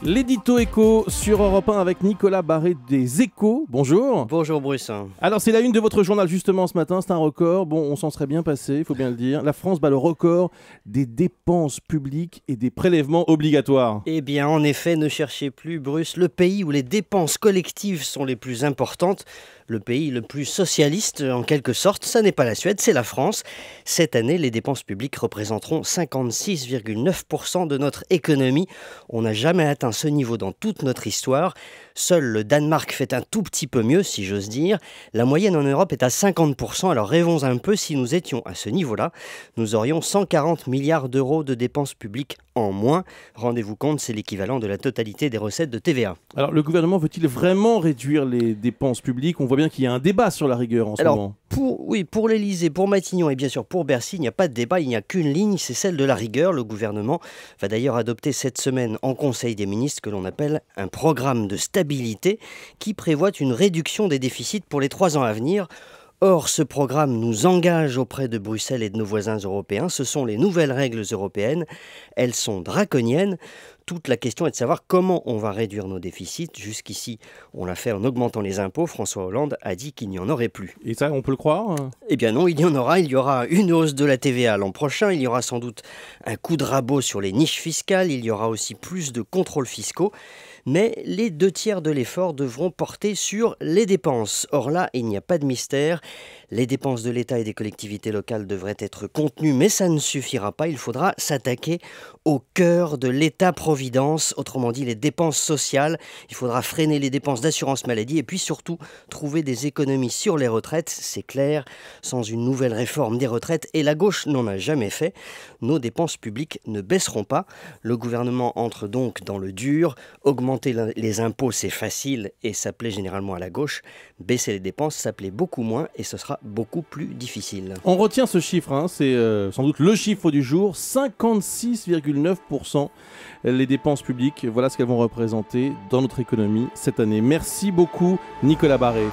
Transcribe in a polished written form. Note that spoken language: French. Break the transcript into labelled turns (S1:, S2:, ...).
S1: L'édito éco sur Europe 1 avec Nicolas Barré des Échos. Bonjour.
S2: Bonjour Bruce.
S1: Alors c'est la une de votre journal justement ce matin, c'est un record. Bon, on s'en serait bien passé, il faut bien le dire. La France bat le record des dépenses publiques et des prélèvements obligatoires.
S2: Eh bien en effet, ne cherchez plus Bruce, le pays où les dépenses collectives sont les plus importantes, le pays le plus socialiste en quelque sorte, ça n'est pas la Suède, c'est la France. Cette année, les dépenses publiques représenteront 56,9% de notre économie. On n'a jamais atteint ce niveau dans toute notre histoire. Seul le Danemark fait un tout petit peu mieux, si j'ose dire. La moyenne en Europe est à 50%, alors rêvons un peu, si nous étions à ce niveau-là, nous aurions 140 milliards d'euros de dépenses publiques en moins. Rendez-vous compte, c'est l'équivalent de la totalité des recettes de TVA.
S1: Alors le gouvernement veut-il vraiment réduire les dépenses publiques? On voit bien qu'il y a un débat sur la rigueur en ce moment.
S2: Pour l'Élysée, pour Matignon et bien sûr pour Bercy, il n'y a pas de débat, il n'y a qu'une ligne, c'est celle de la rigueur. Le gouvernement va d'ailleurs adopter cette semaine en Conseil des ministres ce que l'on appelle un programme de stabilité qui prévoit une réduction des déficits pour les 3 ans à venir. Or, ce programme nous engage auprès de Bruxelles et de nos voisins européens. Ce sont les nouvelles règles européennes. Elles sont draconiennes. Toute la question est de savoir comment on va réduire nos déficits. Jusqu'ici, on l'a fait en augmentant les impôts. François Hollande a dit qu'il n'y en aurait plus.
S1: Et ça, on peut le croire?
S2: Eh bien non, il y en aura. Il y aura une hausse de la TVA l'an prochain. Il y aura sans doute un coup de rabot sur les niches fiscales. Il y aura aussi plus de contrôles fiscaux. Mais les 2/3 de l'effort devront porter sur les dépenses. Or là, il n'y a pas de mystère. Les dépenses de l'État et des collectivités locales devraient être contenues, mais ça ne suffira pas. Il faudra s'attaquer au cœur de l'État-providence, autrement dit les dépenses sociales. Il faudra freiner les dépenses d'assurance maladie et puis surtout trouver des économies sur les retraites. C'est clair, sans une nouvelle réforme des retraites, et la gauche n'en a jamais fait, nos dépenses publiques ne baisseront pas. Le gouvernement entre donc dans le dur. Augmenter les impôts, c'est facile et ça plaît généralement à la gauche. Baisser les dépenses, ça plaît beaucoup moins et ce sera beaucoup plus difficile.
S1: On retient ce chiffre, c'est sans doute le chiffre du jour, 56,9% les dépenses publiques. Voilà ce qu'elles vont représenter dans notre économie cette année. Merci beaucoup Nicolas Barré.